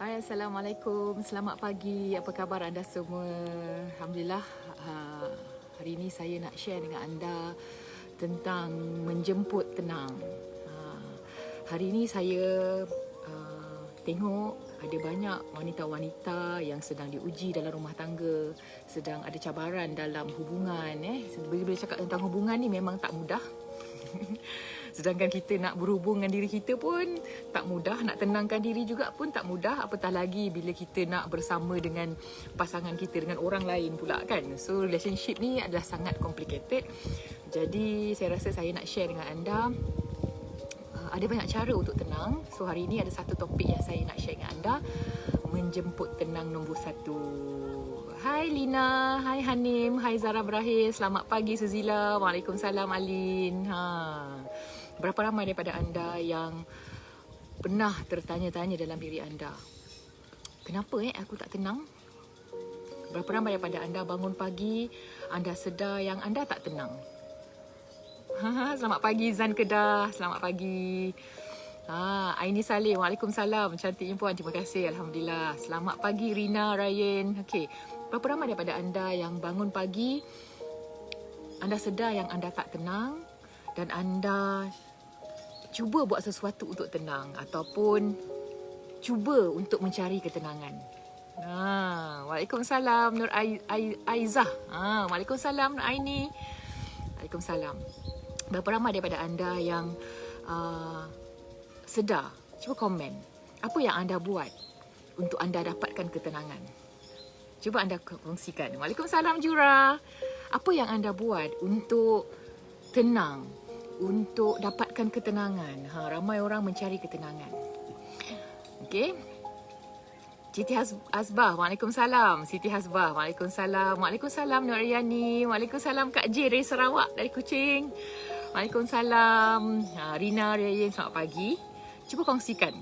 Hai, Assalamualaikum. Selamat pagi. Apa khabar anda semua? Alhamdulillah. Hari ini saya nak share dengan anda tentang menjemput tenang. Hari ini saya tengok ada banyak wanita-wanita yang sedang diuji dalam rumah tangga, sedang ada cabaran dalam hubungan. Bila cakap tentang hubungan ni memang tak mudah. Sedangkan kita nak berhubung dengan diri kita pun tak mudah, nak tenangkan diri juga pun tak mudah, apatah lagi bila kita nak bersama dengan pasangan kita, dengan orang lain pula kan. So relationship ni adalah sangat complicated. Jadi saya rasa saya nak share dengan anda ada banyak cara untuk tenang. So hari ini ada satu topik yang saya nak share dengan anda, menjemput tenang nombor 1. Hai Lina, hai Hanim, hai Zara Brahir, selamat pagi Suzila. Waalaikumsalam Alin. Berapa ramai daripada anda yang pernah tertanya-tanya dalam diri anda, kenapa aku tak tenang? Berapa ramai daripada anda bangun pagi, anda sedar yang anda tak tenang? Selamat pagi Zan Kedah, selamat pagi. Aini Salim, Waalaikumsalam. Cantiknya puan, terima kasih. Alhamdulillah. Selamat pagi Rina, Ryan. Okey, berapa ramai daripada anda yang bangun pagi, anda sedar yang anda tak tenang dan anda cuba buat sesuatu untuk tenang ataupun cuba untuk mencari ketenangan? Waalaikumsalam Nur Aizah. Waalaikumsalam Nur Aini. Waalaikumsalam. Berapa ramai daripada anda yang sedar? Cuba komen. Apa yang anda buat untuk anda dapatkan ketenangan? Cuba anda kongsikan. Waalaikumsalam Jura. Apa yang anda buat untuk tenang, untuk dapatkan ketenangan? Ramai orang mencari ketenangan. Okey. Siti Hasbah, Waalaikumsalam. Siti Hasbah, Waalaikumsalam. Waalaikumsalam Nur Riyani. Waalaikumsalam Kak J dari Sarawak, dari Kuching. Waalaikumsalam. Rina, Ryan, selamat pagi. Cuba kongsikan.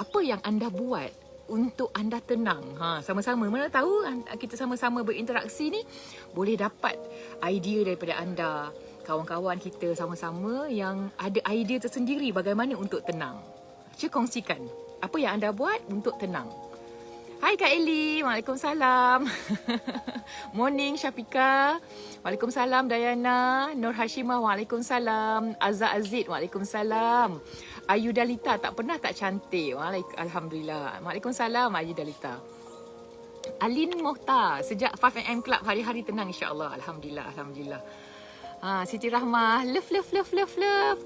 Apa yang anda buat untuk anda tenang? Sama-sama. Mana tahu kita sama-sama berinteraksi ni boleh dapat idea daripada anda. Kawan-kawan kita sama-sama yang ada idea tersendiri bagaimana untuk tenang. Cuba kongsikan. Apa yang anda buat untuk tenang? Hai Kak Eli, Waalaikumsalam. Morning Syafika. Waalaikumsalam Dayana. Nur Hashimah, Waalaikumsalam. Azza Azid, Waalaikumsalam. Ayu Dalita, tak pernah tak cantik. Alhamdulillah. Waalaikumsalam Ayu Dalita. Alin Mohtar, sejak 5am Club, hari-hari tenang insya-Allah. Alhamdulillah, alhamdulillah. Siti Rahmah, love.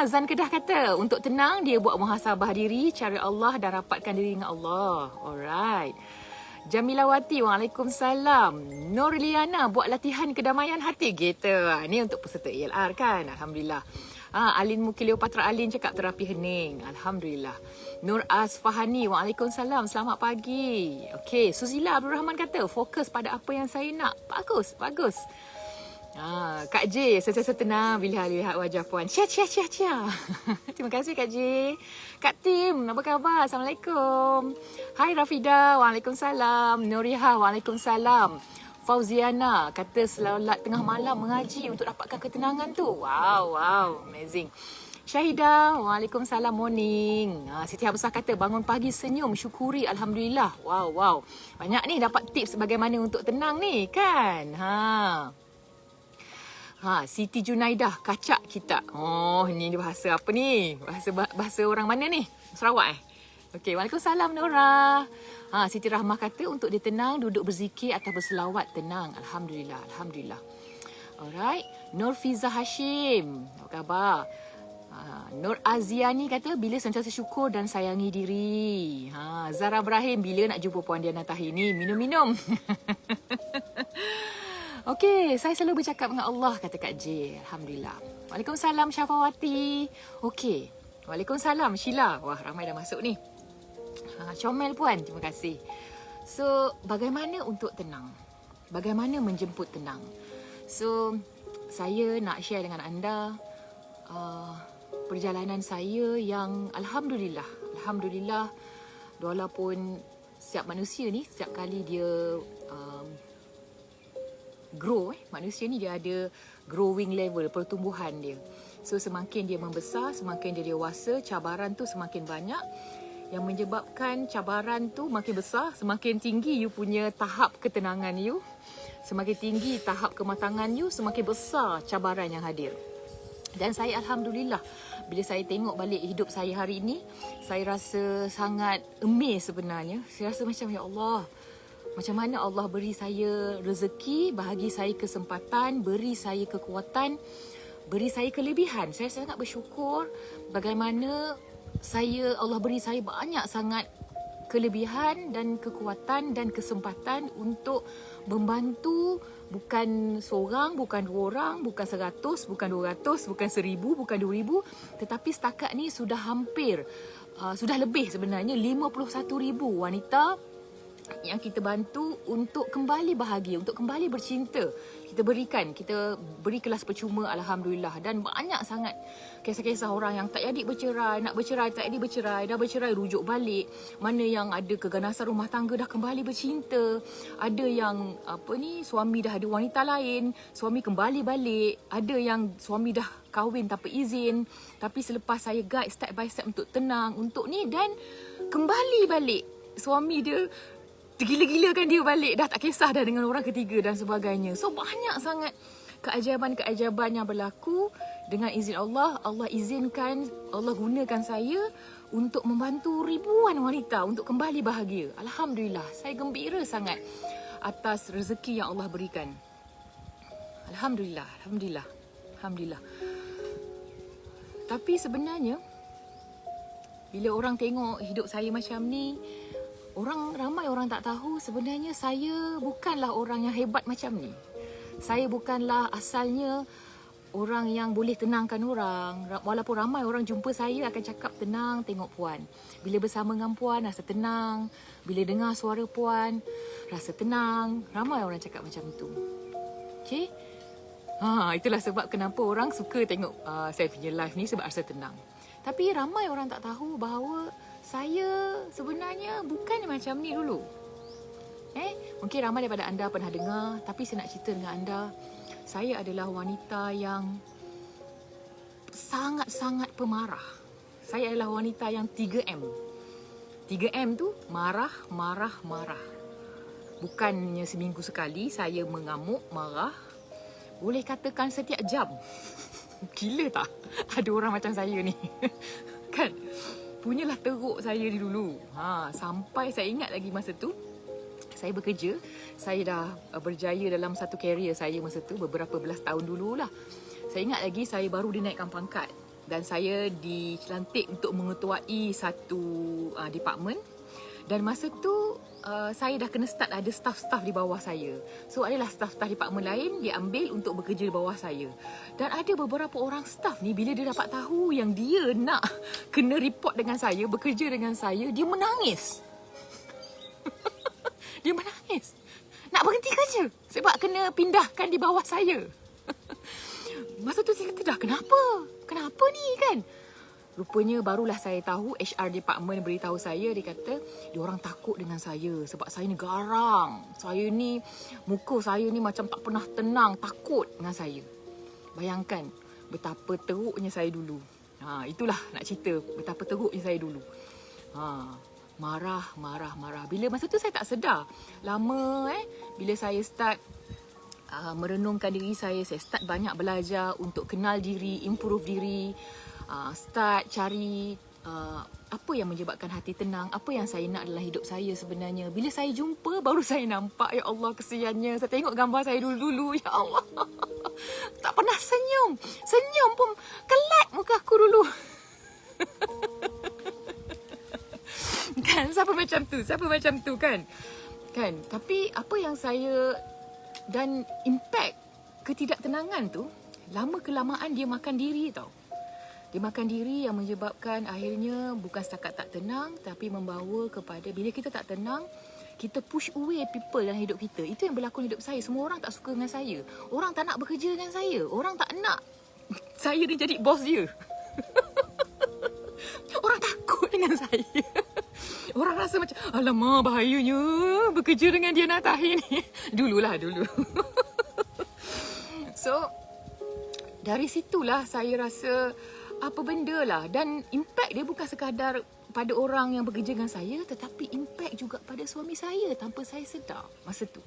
Zan Kedah kata, untuk tenang dia buat muhasabah diri, cari Allah dan rapatkan diri dengan Allah. Alright. Jamilawati, Waalaikumsalam. Norliana, buat latihan kedamaian hati. Gitu. Ni untuk peserta ELR kan? Alhamdulillah. Alin Mukilopatra Alin cakap terapi hening. Alhamdulillah. Nur Asfahani, Waalaikumsalam. Selamat pagi. Okey, Suzila Abdul Rahman kata, fokus pada apa yang saya nak. Bagus, bagus. Kak J, sentiasa tenang bila lihat wajah puan. Cia. Terima kasih Kak J. Kak Tim, apa khabar? Assalamualaikum. Hai Rafida, Waalaikumsalam. Nuriha, Waalaikumsalam. Fauziana kata selalat tengah malam mengaji untuk dapatkan ketenangan tu. Wow, amazing. Syahidah, Waalaikumsalam, morning. Siti Habsah kata bangun pagi senyum, syukuri, Alhamdulillah. Wow. Banyak ni dapat tips bagaimana untuk tenang ni kan. Siti Junaidah, kacak kita. Oh, ni bahasa apa ni? Bahasa orang mana ni? Sarawak Okey, Waalaikumsalam Nora. Siti Rahmah kata untuk dia tenang, duduk berzikir atau berselawat tenang. Alhamdulillah. Alright. Nur Fiza Hashim, apa khabar? Nur Aziani kata bila sentiasa syukur dan sayangi diri. Zara Ibrahim, bila nak jumpa Puan Diana Tahini? Minum. Okey, saya selalu bercakap dengan Allah, kata Kak J. Alhamdulillah. Waalaikumsalam Syafawati. Okey. Waalaikumsalam Sheila. Wah, ramai dah masuk ni. Comel puan, terima kasih. So, bagaimana untuk tenang? Bagaimana menjemput tenang? So, saya nak share dengan anda perjalanan saya yang Alhamdulillah, walaupun setiap manusia ni, setiap kali dia grow, manusia ni dia ada growing level, pertumbuhan dia. So semakin dia membesar, semakin dia dewasa, cabaran tu semakin banyak. yang menyebabkan cabaran tu makin besar. Semakin tinggi you punya tahap ketenangan you, semakin tinggi tahap kematangan you, semakin besar cabaran yang hadir. Dan saya Alhamdulillah, bila saya tengok balik hidup saya hari ini, saya rasa sangat amazed sebenarnya. Saya rasa macam, ya Allah, macam mana Allah beri saya rezeki, bahagi saya kesempatan, beri saya kekuatan, beri saya kelebihan. Saya sangat bersyukur bagaimana Allah beri saya banyak sangat kelebihan dan kekuatan dan kesempatan untuk membantu, bukan seorang, bukan dua orang, bukan 100, bukan 200, bukan 1000, bukan 2000, tetapi setakat ni sudah hampir, sudah lebih sebenarnya 51,000 wanita yang kita bantu untuk kembali bahagia, untuk kembali bercinta. Kita beri kelas percuma, Alhamdulillah. Dan banyak sangat kisah-kisah orang yang tak jadi bercerai, nak bercerai, tak jadi bercerai, dah bercerai, rujuk balik. Mana yang ada keganasan rumah tangga, dah kembali bercinta. Ada yang suami dah ada wanita lain, suami kembali balik. Ada yang suami dah kahwin tanpa izin, tapi selepas saya guide step by step untuk tenang, untuk ni, dan kembali balik. Suami dia tergila-gilakan dia balik, dah tak kisah dah dengan orang ketiga dan sebagainya. So banyak sangat keajaiban-keajaiban yang berlaku. Dengan izin Allah, Allah izinkan, Allah gunakan saya untuk membantu ribuan wanita untuk kembali bahagia. Alhamdulillah, saya gembira sangat atas rezeki yang Allah berikan. Alhamdulillah, Alhamdulillah, Alhamdulillah. Tapi sebenarnya, bila orang tengok hidup saya macam ni, ramai orang tak tahu sebenarnya saya bukanlah orang yang hebat macam ni. Saya bukanlah asalnya orang yang boleh tenangkan orang. Walaupun ramai orang jumpa saya akan cakap, tenang tengok puan. Bila bersama dengan puan rasa tenang. Bila dengar suara puan rasa tenang. Ramai orang cakap macam tu. Okay? Itulah sebab kenapa orang suka tengok saya punya live ni, sebab rasa tenang. Tapi ramai orang tak tahu bahawa saya sebenarnya bukan macam ni dulu. Mungkin ramai daripada anda pernah dengar, tapi saya nak cerita dengan anda. Saya adalah wanita yang sangat-sangat pemarah. Saya adalah wanita yang 3M. 3M tu marah, marah, marah. Bukannya seminggu sekali saya mengamuk, marah. Boleh katakan setiap jam. Gila tak? Ada orang macam saya ni. Kan? Punyalah teruk saya dulu. Sampai saya ingat lagi masa tu, saya bekerja. Saya dah berjaya dalam satu career saya masa tu, beberapa belas tahun dululah. Saya ingat lagi, saya baru dinaikkan pangkat. Dan saya dilantik untuk mengetuai satu department. Dan masa tu, saya dah kena start ada staff-staff di bawah saya. So, adalah staff-staff department lain diambil untuk bekerja di bawah saya. Dan ada beberapa orang staff ni, bila dia dapat tahu yang dia nak kena report dengan saya, bekerja dengan saya, dia menangis. Dia menangis. Nak berhenti kerja sebab kena pindahkan di bawah saya. Masa tu saya kata, dah kenapa? Kenapa ni kan? Rupanya barulah saya tahu, HR department beritahu saya, dia kata diorang takut dengan saya sebab saya ni garang. Saya ni, muka saya ni macam tak pernah tenang, takut dengan saya. Bayangkan betapa teruknya saya dulu. Itulah nak cerita betapa teruknya saya dulu. Marah, marah, marah. Bila masa tu saya tak sedar. Lama bila saya start merenungkan diri saya start banyak belajar untuk kenal diri, improve diri. Start cari apa yang menyebabkan hati tenang, apa yang saya nak dalam hidup saya sebenarnya. Bila saya jumpa, baru saya nampak, ya Allah kesiannya. Saya tengok gambar saya dulu-dulu, ya Allah. Tak pernah senyum. Senyum pun kelat muka aku dulu. Kan, siapa macam tu? Siapa macam tu kan? Kan, tapi apa yang saya, dan impact ketidaktenangan tu, lama kelamaan dia makan diri tau. Dia makan diri yang menyebabkan akhirnya bukan setakat tak tenang, tapi membawa kepada bila kita tak tenang, kita push away people dalam hidup kita. Itu yang berlaku dalam hidup saya. Semua orang tak suka dengan saya. Orang tak nak bekerja dengan saya. Orang tak nak saya ni jadi bos dia. Orang takut dengan saya. Orang rasa macam, alamak bahayanya bekerja dengan dia Natahir ni. Dulu. So, dari situlah saya rasa apa benda lah. Dan impact dia bukan sekadar pada orang yang bekerja dengan saya, tetapi impact juga pada suami saya tanpa saya sedar masa tu.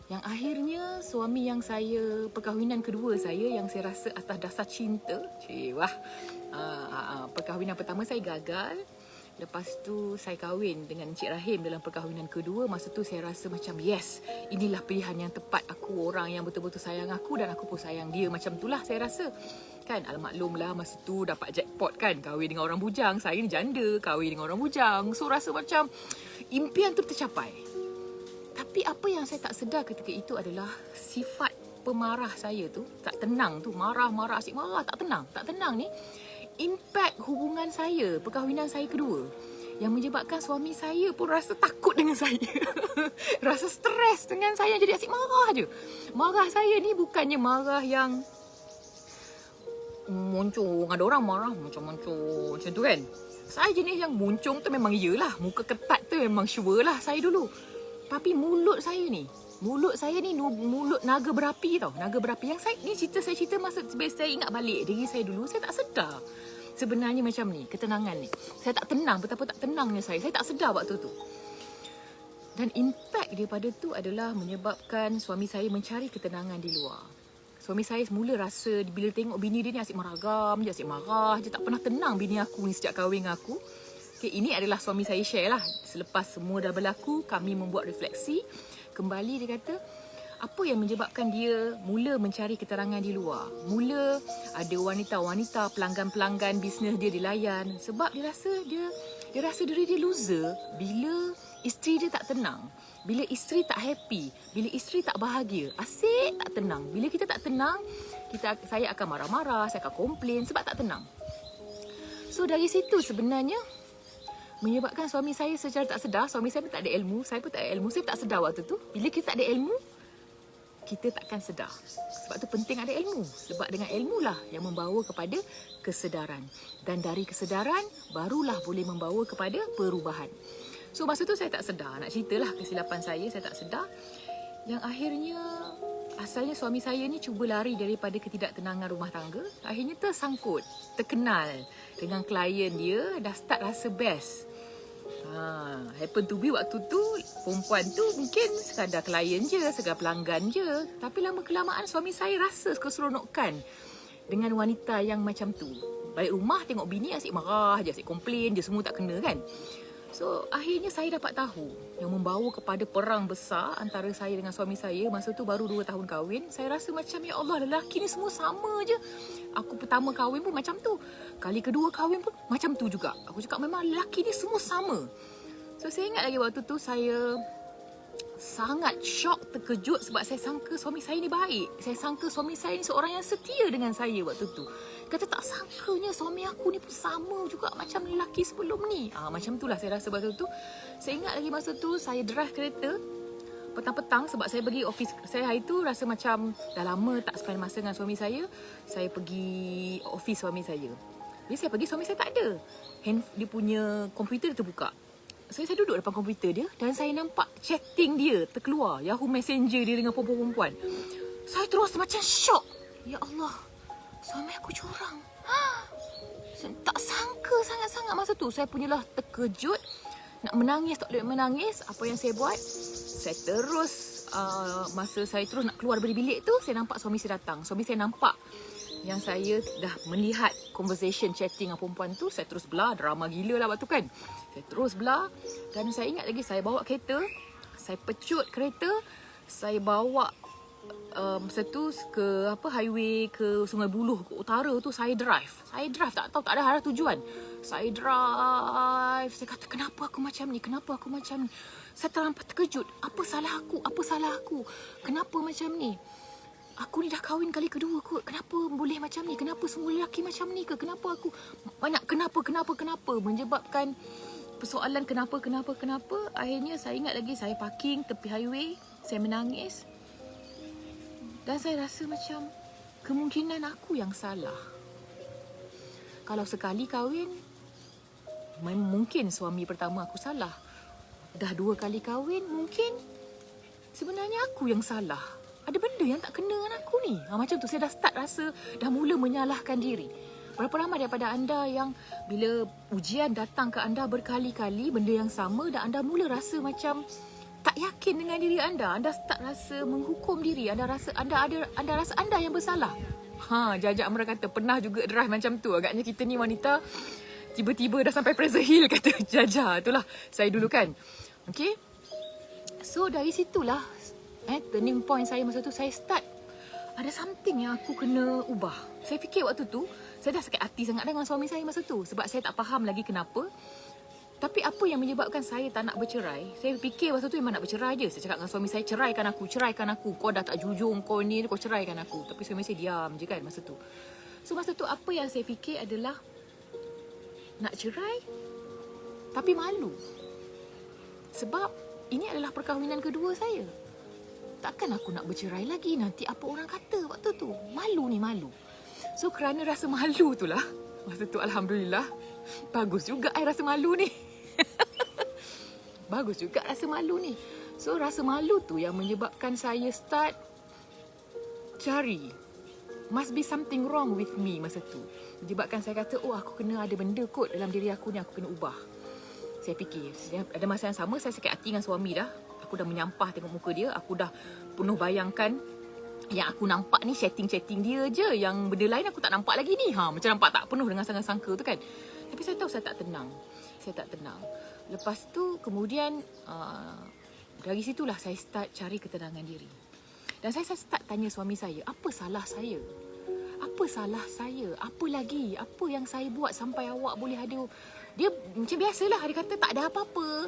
Yang akhirnya suami yang saya, perkahwinan kedua saya yang saya rasa atas dasar cinta. Perkahwinan pertama saya gagal. Lepas tu saya kahwin dengan Encik Rahim dalam perkahwinan kedua. Masa tu saya rasa macam yes, inilah pilihan yang tepat. Aku orang yang betul-betul sayang aku dan aku pun sayang dia. Macam itulah saya rasa. Kan, almaklumlah masa tu dapat jackpot kan. Kahwin dengan orang bujang. Saya ni janda, kahwin dengan orang bujang. So rasa macam impian tu tercapai. Tapi apa yang saya tak sedar ketika itu adalah sifat pemarah saya tu, tak tenang tu, marah-marah, asyik marah, tak tenang ni, impact hubungan saya, perkahwinan saya kedua, yang menyebabkan suami saya pun rasa takut dengan saya. Rasa stres dengan saya, jadi asyik marah je. Marah saya ni bukannya marah yang moncong, ada orang marah macam tu kan. Saya jenis yang moncong tu memang iyalah, muka ketat tu memang sure lah saya dulu. Tapi mulut saya ni mulut naga berapi tau. Naga berapi yang saya cerita masa saya ingat balik diri saya dulu, saya tak sedar. Sebenarnya macam ni, ketenangan ni. Saya tak tenang, betapa tak tenangnya saya. Saya tak sedar waktu tu. Dan impact daripada tu adalah menyebabkan suami saya mencari ketenangan di luar. Suami saya semula rasa bila tengok bini dia ni asyik meragam je, asyik marah je, tak pernah tenang bini aku ni sejak kahwin dengan aku. Okay, ini adalah suami saya share lah. Selepas semua dah berlaku, kami membuat refleksi. Kembali dia kata, apa yang menyebabkan dia mula mencari keterangan di luar? Mula ada wanita-wanita, pelanggan-pelanggan bisnes dia dilayan. Sebab dia rasa diri dia loser bila isteri dia tak tenang. Bila isteri tak happy. Bila isteri tak bahagia. Asyik tak tenang. Bila kita tak tenang, saya akan marah-marah, saya akan komplain sebab tak tenang. So dari situ sebenarnya menyebabkan suami saya secara tak sedar, suami saya pun tak ada ilmu, saya pun tak ada ilmu, saya tak sedar waktu tu. Bila kita tak ada ilmu, kita takkan sedar. Sebab tu penting ada ilmu. Sebab dengan ilmu lah yang membawa kepada kesedaran. Dan dari kesedaran, barulah boleh membawa kepada perubahan. So masa tu saya tak sedar. Nak ceritalah kesilapan saya tak sedar. Yang akhirnya, asalnya suami saya ni cuba lari daripada ketidaktenangan rumah tangga. Akhirnya tersangkut, terkenal dengan klien dia, dah start rasa best. Happen to be waktu tu, perempuan tu mungkin sekadar klien je, sekadar pelanggan je. Tapi lama-kelamaan suami saya rasa keseronokan dengan wanita yang macam tu. Balik rumah tengok bini asyik marah je, asyik komplain je, semua tak kena kan. So akhirnya saya dapat tahu yang membawa kepada perang besar antara saya dengan suami saya. Masa tu baru 2 tahun kahwin. Saya rasa macam ya Allah, lelaki ni semua sama je. Aku pertama kahwin pun macam tu, kali kedua kahwin pun macam tu juga. Aku cakap memang lelaki ni semua sama. So saya ingat lagi waktu tu saya sangat shock, terkejut sebab saya sangka suami saya ni baik. Saya sangka suami saya ni seorang yang setia dengan saya waktu tu. Kata tak sangkanya suami aku ni pun sama juga macam lelaki sebelum ni. Macam itulah saya rasa waktu tu. Saya ingat lagi masa tu saya drive kereta petang-petang sebab saya pergi office. Saya hari tu rasa macam dah lama tak spend masa dengan suami saya. Saya pergi office suami saya. Jadi saya pergi, suami saya tak ada. Dia punya komputer terbuka. So saya duduk depan komputer dia dan saya nampak chatting dia terkeluar, Yahoo Messenger dia dengan perempuan-perempuan. Saya terus macam syok. Ya Allah, suami aku curang. Saya tak sangka sangat-sangat masa tu. Saya punyalah terkejut. Nak menangis, tak boleh menangis. Apa yang saya buat? Saya terus, masa saya terus nak keluar dari bilik tu, saya nampak suami saya datang. Suami saya nampak yang saya dah melihat conversation chatting dengan perempuan tu. Saya terus belah, drama gila lah waktu kan. Saya terus belah. Dan saya ingat lagi saya bawa kereta. Saya pecut kereta. Saya bawa masa tu ke highway ke Sungai Buloh ke utara tu. Saya drive tak tahu, tak ada arah tujuan. Saya drive. Saya kata kenapa aku macam ni, kenapa aku macam ni. Saya terlampau terkejut. Apa salah aku, kenapa macam ni. Aku ni dah kahwin kali kedua kot. Kenapa boleh macam ni? Kenapa semua lelaki macam ni ke? Kenapa aku banyak kenapa menyebabkan persoalan kenapa. Akhirnya saya ingat lagi saya parking tepi highway. Saya menangis. Dan saya rasa macam kemungkinan aku yang salah. Kalau sekali kahwin, mungkin suami pertama aku salah. Dah 2 kali kahwin, mungkin sebenarnya aku yang salah. Ada benda yang tak kena dengan aku ni. Macam tu saya dah start rasa, dah mula menyalahkan diri. Berapa ramai daripada anda yang bila ujian datang ke anda berkali-kali, benda yang sama, dan anda mula rasa macam tak yakin dengan diri anda. Anda start rasa menghukum diri. Anda rasa anda yang bersalah. Jajak Amra kata pernah juga drive macam tu. Agaknya kita ni wanita tiba-tiba dah sampai Fraser Hill, kata Jaja. Itulah saya dulu kan. Okay. So dari situlah turning point saya masa tu. Saya start ada something yang aku kena ubah. Saya fikir waktu tu saya dah sakit hati sangat dengan suami saya masa tu. Sebab saya tak faham lagi kenapa. Tapi apa yang menyebabkan saya tak nak bercerai? Saya fikir waktu tu memang nak bercerai je. Saya cakap dengan suami saya, ceraikan aku. Kau dah tak jujur, kau ni, kau ceraikan aku. Tapi suami saya diam je kan masa tu. So masa tu apa yang saya fikir adalah nak cerai tapi malu. Sebab ini adalah perkahwinan kedua saya. Takkan aku nak bercerai lagi, nanti apa orang kata waktu tu. Malu. So kerana rasa malu tu lah, masa tu Alhamdulillah, bagus juga rasa malu ni. Bagus juga rasa malu ni. So rasa malu tu yang menyebabkan saya start cari. Must be something wrong with me masa tu. Menyebabkan saya kata, aku kena ada benda kot dalam diri aku ni, aku kena ubah. Saya fikir, ada masa yang sama saya sakit hati dengan suami dah. Aku dah menyampah tengok muka dia. Aku dah penuh bayangkan yang aku nampak ni chatting-chatting dia je. Yang benda lain aku tak nampak lagi ni. Macam nampak tak penuh dengan sangka-sangka tu kan. Tapi saya tahu saya tak tenang. Lepas tu kemudian dari situlah saya start cari ketenangan diri. Dan saya start tanya suami saya, apa salah saya? Apa salah saya? Apa lagi? Apa yang saya buat sampai awak boleh ada? Dia macam biasalah, dia kata tak ada apa-apa.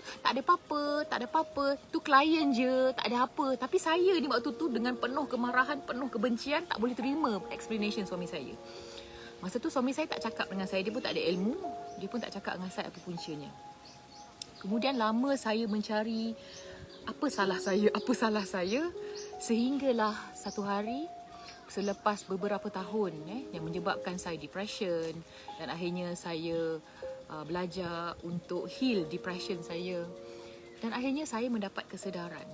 Tu klien je, tak ada apa. Tapi saya ni waktu tu dengan penuh kemarahan, penuh kebencian, tak boleh terima explanation suami saya. Masa tu suami saya tak cakap dengan saya, dia pun tak ada ilmu, dia pun tak cakap dengan saya apa puncanya. Kemudian lama saya mencari apa salah saya, sehinggalah satu hari selepas beberapa tahun yang menyebabkan saya depression, dan akhirnya saya belajar untuk heal depression saya, dan akhirnya saya mendapat kesedaran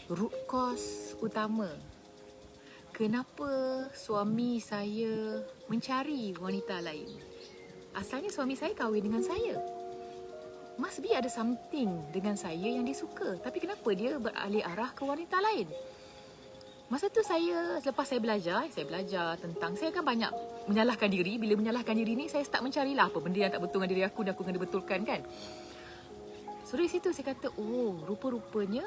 root cause utama kenapa suami saya mencari wanita lain. Asalnya suami saya kahwin dengan saya. Must be ada something dengan saya yang dia suka. Tapi kenapa dia beralih arah ke wanita lain? Masa tu selepas saya belajar tentang, saya kan banyak menyalahkan diri. Bila menyalahkan diri ni, saya start mencarilah apa benda yang tak betul dengan diri aku dan aku kena betulkan kan. So dari situ saya kata, rupa-rupanya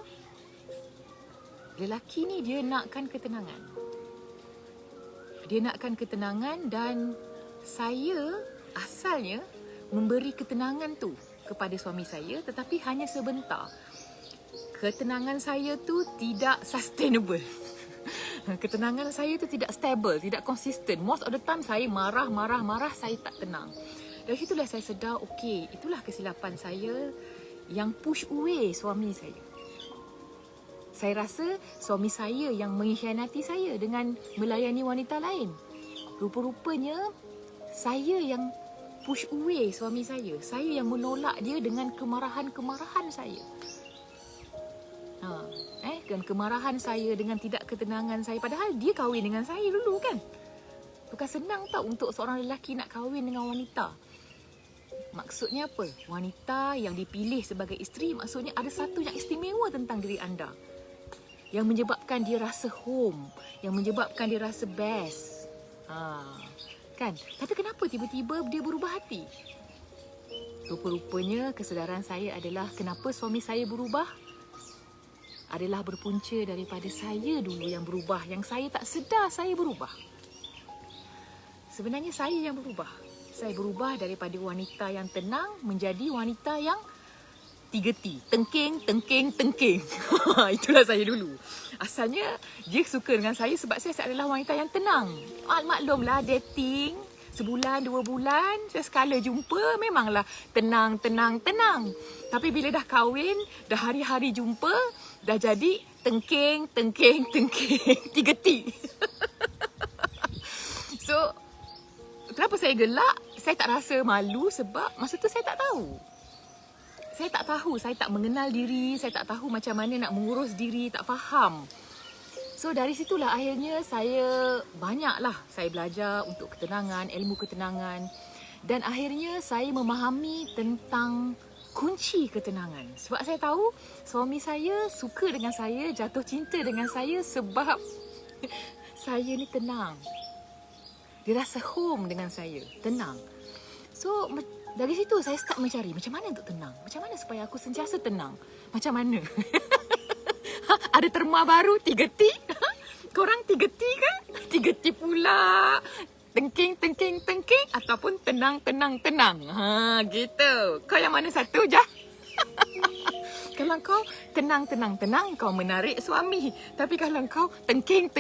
lelaki ni dia nakkan ketenangan. Dan saya asalnya memberi ketenangan tu kepada suami saya, tetapi hanya sebentar. Ketenangan saya tu tidak sustainable. Ketenangan saya tu tidak stable, tidak konsisten. Most of the time saya marah, saya tak tenang. Dari situlah saya sedar, itulah kesilapan saya yang push away suami saya. Saya rasa suami saya yang mengkhianati saya dengan melayani wanita lain. Rupa-rupanya saya yang push away suami saya. Saya yang menolak dia dengan kemarahan-kemarahan saya. Dan kemarahan saya, dengan tidak ketenangan saya. Padahal dia kahwin dengan saya dulu kan. Bukan senang tau untuk seorang lelaki nak kahwin dengan wanita. Maksudnya apa? Wanita yang dipilih sebagai isteri, maksudnya ada satu yang istimewa tentang diri anda. Yang menyebabkan dia rasa home. Yang menyebabkan dia rasa best. Kan? Tapi kenapa tiba-tiba dia berubah hati? Rupa-rupanya kesedaran saya adalah kenapa suami saya berubah adalah berpunca daripada saya dulu yang berubah, yang saya tak sedar saya berubah. Sebenarnya saya yang berubah. Saya berubah daripada wanita yang tenang menjadi wanita yang 3T. Tengking. Itulah saya dulu. Asalnya dia suka dengan saya sebab saya adalah wanita yang tenang. Maklumlah dating sebulan, 2 bulan, sekala jumpa memanglah tenang. Tapi bila dah kahwin, dah hari-hari jumpa, dah jadi tengking 3T. So, kenapa saya gelak? Saya tak rasa malu sebab masa tu saya tak tahu. Saya tak mengenal diri, saya tak tahu macam mana nak mengurus diri, tak faham. So dari situlah akhirnya saya belajar untuk ketenangan, ilmu ketenangan, dan akhirnya saya memahami tentang kunci ketenangan. Sebab saya tahu suami saya suka dengan saya, jatuh cinta dengan saya sebab saya ni tenang. Dia rasa home dengan saya, tenang. So dari situ saya start mencari macam mana untuk tenang. Macam mana supaya aku sentiasa tenang. Macam mana? Ada terma baru 3T? Korang 3T kan? 3T pula. Tengking ataupun tenang. Gitu. Kau yang mana satu je? Kalau kau tenang, kau menarik suami. Tapi kalau kau tengking,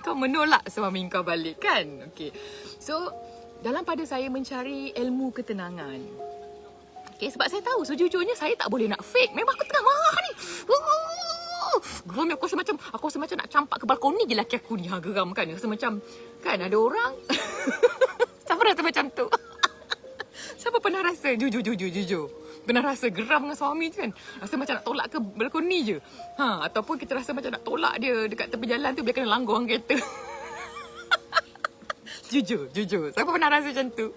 kau menolak suami kau balik kan? Okay. So, dalam pada saya mencari ilmu ketenangan. Okay, sebab saya tahu sejujurnya saya tak boleh nak fake. Memang aku tenang ni. Geram aku rasa macam nak campak ke balkoni je laki aku ni. Geram kan. Rasa macam kan ada orang. Siapa rasa macam tu? Siapa pernah rasa? Jujur. Pernah rasa geram dengan suami tu kan? Rasa macam nak tolak ke balkoni je. Ataupun kita rasa macam nak tolak dia dekat tepi jalan tu bila kena langgar orang kereta. Jujur. Siapa pernah rasa macam tu?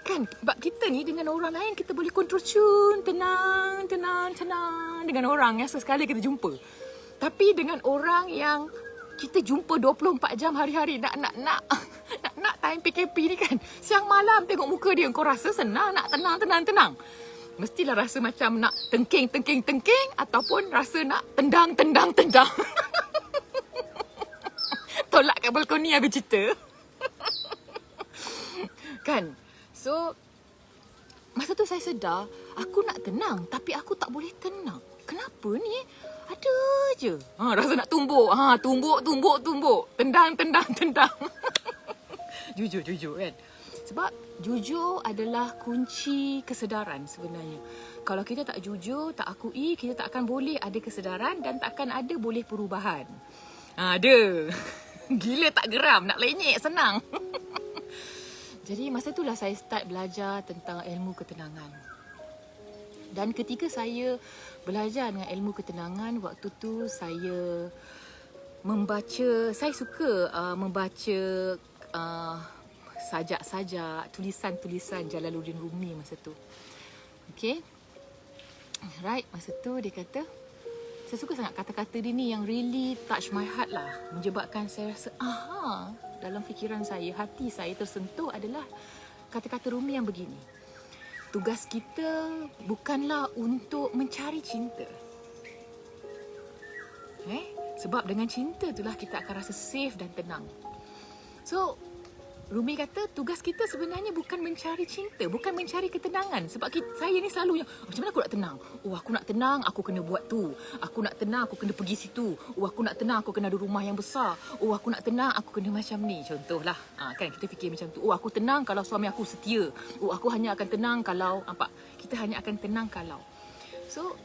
Kan? Sebab kita ni dengan orang lain kita boleh control tune. Tenang dengan orang yang sesekali kita jumpa. Tapi dengan orang yang kita jumpa 24 jam hari-hari nak time PKP ni kan. Siang malam tengok muka dia, kau rasa senang nak tenang. Mestilah rasa macam nak tengking ataupun rasa nak tendang. Tolak kat balkoni habis cerita. Kan? So, masa tu saya sedar, aku nak tenang tapi aku tak boleh tenang. Kenapa ni? Ada je. Rasa nak tumbuk. Tumbuk. Tendang. Jujur kan. Sebab jujur adalah kunci kesedaran sebenarnya. Kalau kita tak jujur, tak akui, kita tak akan boleh ada kesedaran dan tak akan ada boleh perubahan. Ada. Gila tak geram, nak lenyek senang. Jadi masa itulah saya start belajar tentang ilmu ketenangan. Dan ketika saya belajar dengan ilmu ketenangan, waktu tu saya membaca, saya suka membaca sajak-sajak, tulisan-tulisan Jalaluddin Rumi masa tu. Okay. Right, masa tu dia kata, saya suka sangat kata-kata dia ni yang really touch my heart lah. Menyebabkan saya rasa, dalam fikiran saya, hati saya tersentuh adalah kata-kata Rumi yang begini. Tugas kita bukanlah untuk mencari cinta. Sebab dengan cinta itulah kita akan rasa safe dan tenang. So, Rumi kata tugas kita sebenarnya bukan mencari cinta, bukan mencari ketenangan. Sebab saya ni selalu yang, macam mana aku nak tenang? Aku nak tenang, aku kena buat tu. Aku nak tenang, aku kena pergi situ. Aku nak tenang, aku kena ada rumah yang besar. Aku nak tenang, aku kena macam ni. Contohlah, kan kita fikir macam tu. Aku tenang kalau suami aku setia. Aku hanya akan tenang kalau, kita hanya akan tenang kalau. So,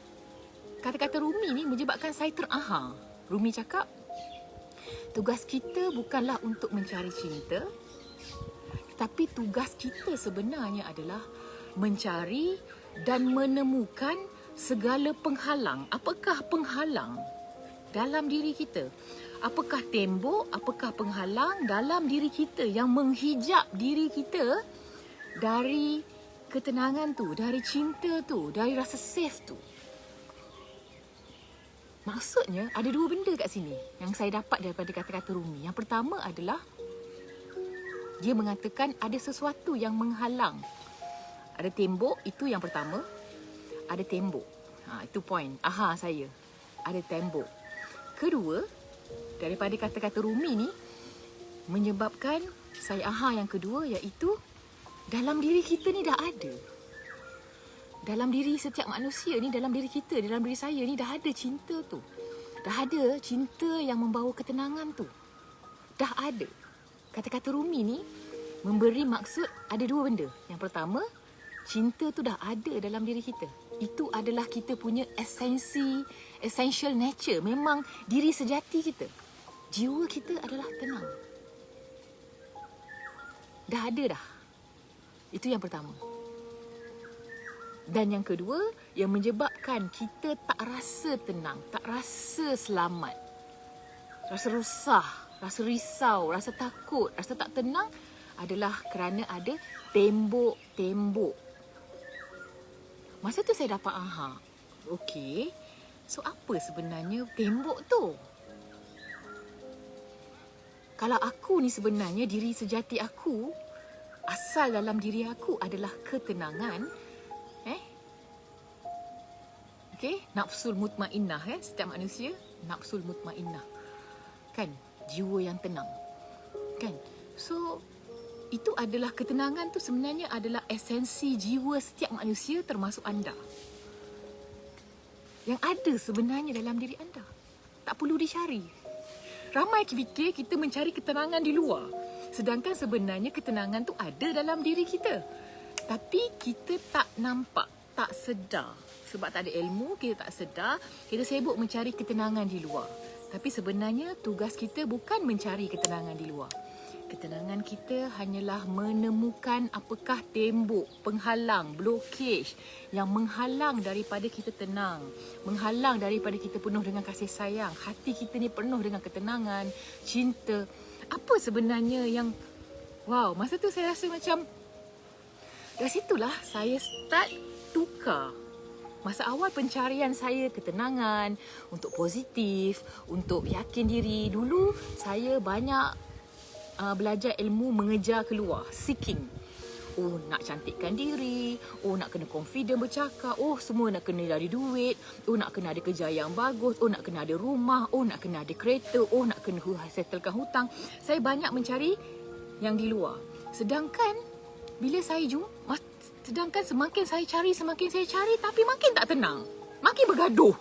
kata-kata Rumi ni menyebabkan saya terahang. Rumi cakap, tugas kita bukanlah untuk mencari cinta, tapi tugas kita sebenarnya adalah mencari dan menemukan segala penghalang. Apakah penghalang dalam diri kita? Apakah tembok, apakah penghalang dalam diri kita yang menghijab diri kita dari ketenangan tu, dari cinta tu, dari rasa safe tu? Maksudnya ada dua benda kat sini yang saya dapat daripada kata-kata Rumi. Yang pertama adalah dia mengatakan ada sesuatu yang menghalang. Ada tembok, itu yang pertama. Ada tembok. Itu point. Saya. Ada tembok. Kedua, daripada kata-kata Rumi ni, menyebabkan saya yang kedua iaitu dalam diri kita ni dah ada. Dalam diri setiap manusia ni, dalam diri kita, dalam diri saya ni dah ada cinta tu. Dah ada cinta yang membawa ketenangan tu. Dah ada. Kata-kata Rumi ni memberi maksud ada dua benda. Yang pertama, cinta tu dah ada dalam diri kita. Itu adalah kita punya essential nature. Memang diri sejati kita. Jiwa kita adalah tenang. Dah ada dah. Itu yang pertama. Dan yang kedua, yang menyebabkan kita tak rasa tenang, tak rasa selamat, rasa resah, rasa risau, rasa takut, rasa tak tenang adalah kerana ada tembok-tembok. Masa tu saya dapat okey, so apa sebenarnya tembok tu? Kalau aku ni sebenarnya diri sejati aku, asal dalam diri aku adalah ketenangan. Okey, nafsul mutmainnah setiap manusia, nafsul mutmainnah. Kan, jiwa yang tenang. Kan? So, itu adalah ketenangan tu sebenarnya adalah esensi jiwa setiap manusia termasuk anda. Yang ada sebenarnya dalam diri anda. Tak perlu dicari. Ramai fikir kita mencari ketenangan di luar. Sedangkan sebenarnya ketenangan tu ada dalam diri kita. Tapi kita tak nampak, tak sedar. Sebab tak ada ilmu, kita tak sedar. Kita sibuk mencari ketenangan di luar. Tapi sebenarnya tugas kita bukan mencari ketenangan di luar. Ketenangan kita hanyalah menemukan apakah tembok, penghalang, blokej yang menghalang daripada kita tenang. Menghalang daripada kita penuh dengan kasih sayang. Hati kita ni penuh dengan ketenangan, cinta. Apa sebenarnya yang... Wow, masa tu saya rasa macam... Dari situlah saya start tukar. Masa awal pencarian saya ketenangan, untuk positif, untuk yakin diri. Dulu saya banyak belajar ilmu mengejar keluar, seeking. Oh, nak cantikkan diri. Oh, nak kena confident bercakap. Oh, semua nak kena dari duit. Oh, nak kena ada kerja yang bagus. Oh, nak kena ada rumah. Oh, nak kena ada kereta. Oh, nak kena settlekan hutang. Saya banyak mencari yang di luar. Sedangkan bila saya sedangkan semakin saya cari tapi makin tak tenang. Makin bergaduh.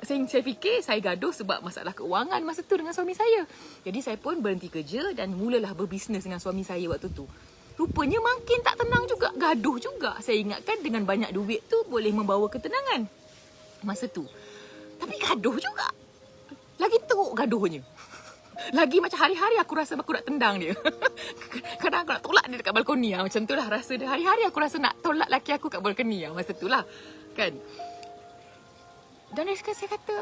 Saya fikir saya gaduh sebab masalah keuangan masa tu dengan suami saya. Jadi saya pun berhenti kerja dan mulalah berbisnes dengan suami saya waktu tu. Rupanya makin tak tenang juga, gaduh juga. Saya ingatkan dengan banyak duit tu boleh membawa ketenangan masa tu. Tapi gaduh juga. Lagi teruk gaduhnya. Lagi macam hari-hari aku rasa aku nak tendang dia. Kadang aku nak tolak dia dekat balkoni. Macam tu lah rasa dia. Hari-hari aku rasa nak tolak laki aku kat balkoni. Masa tu lah. Kan? Dan saya kata,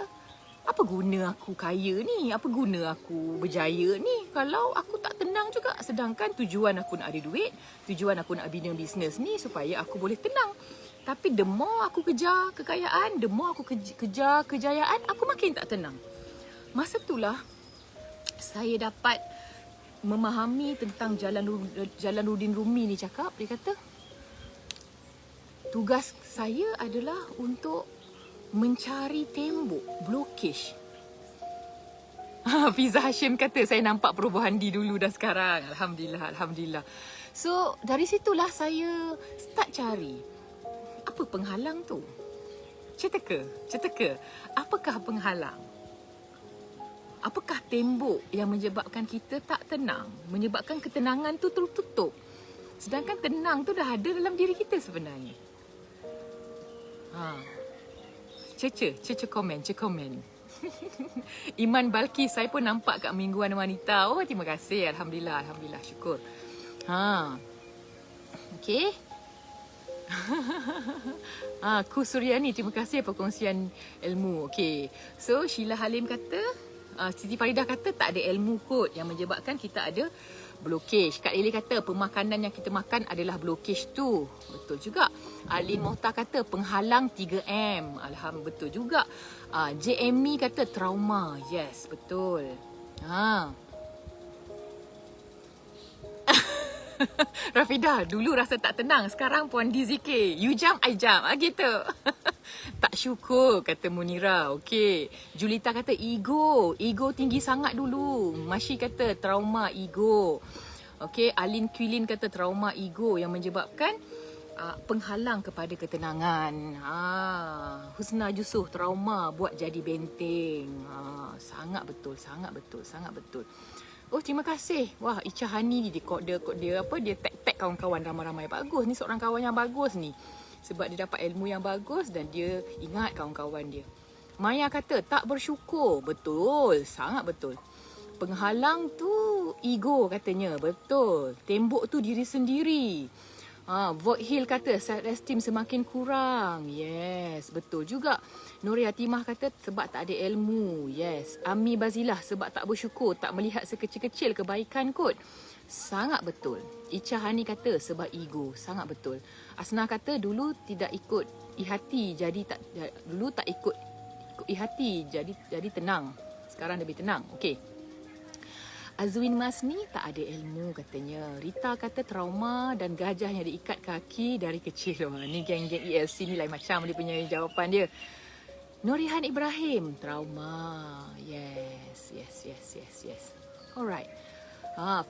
apa guna aku kaya ni? Apa guna aku berjaya ni? Kalau aku tak tenang juga. Sedangkan tujuan aku nak ada duit. Tujuan aku nak bina bisnes ni supaya aku boleh tenang. Tapi the more aku kejar kekayaan, the more aku kejar kejayaan, aku makin tak tenang. Masa itulah saya dapat memahami tentang Jalaluddin Rumi ni cakap. Dia kata, tugas saya adalah untuk mencari tembok, blokej. Fiza Hashim kata, saya nampak perubahan di dulu dan sekarang. Alhamdulillah. So, dari situlah saya start cari. Apa penghalang tu? Ceteka. Apakah penghalang? Apakah tembok yang menyebabkan kita tak tenang? Menyebabkan ketenangan tu tertutup. Sedangkan tenang tu dah ada dalam diri kita sebenarnya. Cece komen. Iman Balkis, saya pun nampak kat Mingguan Wanita. Oh, terima kasih. Alhamdulillah, syukur. Okey. Ku Suryani, terima kasih perkongsian ilmu. Okey. So, Sheila Halim kata, Siti Faridah kata tak ada ilmu kot yang menyebabkan kita ada blokej. Kak Lili kata pemakanan yang kita makan adalah blokej tu. Betul juga. Alin Mohtar kata penghalang 3M. Alhamdulillah, betul juga. JME kata trauma. Yes, betul. Rafidah, dulu rasa tak tenang. Sekarang puan di zikir. You jump, I jump. Gitu. Tak syukur, kata Munira. Okey. Julita kata ego. Ego tinggi sangat dulu. Mashi kata trauma ego. Okey. Alin Quilin kata trauma ego yang menyebabkan penghalang kepada ketenangan. Husna Yusof, trauma buat jadi benteng. Sangat betul. Oh, terima kasih. Wah, Icha Hani ni dia tag kawan-kawan ramai-ramai. Bagus ni, seorang kawan yang bagus ni. Sebab dia dapat ilmu yang bagus dan dia ingat kawan-kawan dia. Maya kata tak bersyukur. Betul, sangat betul. Penghalang tu ego katanya. Betul. Tembok tu diri sendiri. Void Hill kata self-esteem semakin kurang. Yes, betul juga. Nuri Hatimah kata sebab tak ada ilmu. Yes. Ami Bazilah sebab tak bersyukur, tak melihat sekecil-kecil kebaikan kot. Sangat betul. Icha Hani kata sebab ego. Sangat betul. Asnah kata dulu tidak ikut ihati dulu tak ikut ihati jadi tenang. Sekarang lebih tenang. Okey. Azwin Masni tak ada ilmu katanya. Rita kata trauma dan gajah yang diikat kaki dari kecil. Wah, ni geng-geng ELC ni lain macam dia punya jawapan dia. Nurihan Ibrahim, trauma. Yes. Alright.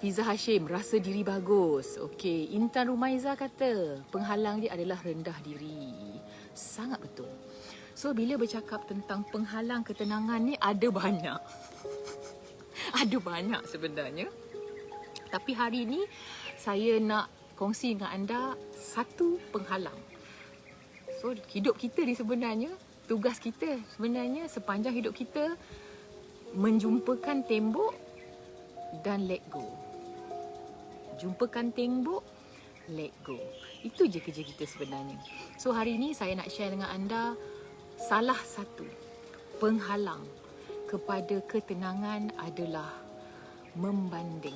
Fiza Hashim, rasa diri bagus. Okey, Intan Rumaiza kata penghalang dia adalah rendah diri. Sangat betul. So, bila bercakap tentang penghalang ketenangan ni ada banyak. Ada banyak sebenarnya. Tapi hari ni saya nak kongsi dengan anda satu penghalang. So hidup kita ni sebenarnya, tugas kita sebenarnya sepanjang hidup kita menjumpakan tembok dan let go. Jumpakan tembok, let go. Itu je kerja kita sebenarnya. So hari ni saya nak share dengan anda salah satu penghalang kepada ketenangan adalah membanding.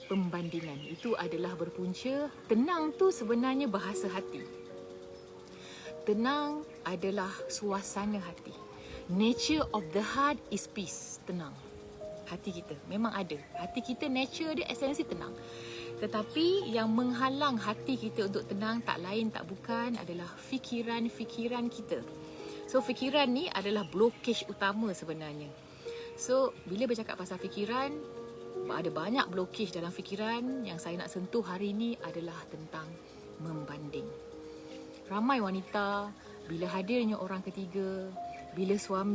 Pembandingan itu adalah berpunca, tenang tu sebenarnya bahasa hati. Tenang adalah suasana hati. Nature of the heart is peace, tenang. Hati kita memang ada. Hati kita nature dia esensi tenang. Tetapi yang menghalang hati kita untuk tenang tak lain tak bukan adalah fikiran-fikiran kita. So, fikiran ni adalah blokej utama sebenarnya. So, bila bercakap pasal fikiran, ada banyak blokej dalam fikiran. Yang saya nak sentuh hari ni adalah tentang membanding. Ramai wanita, bila hadirnya orang ketiga, bila suami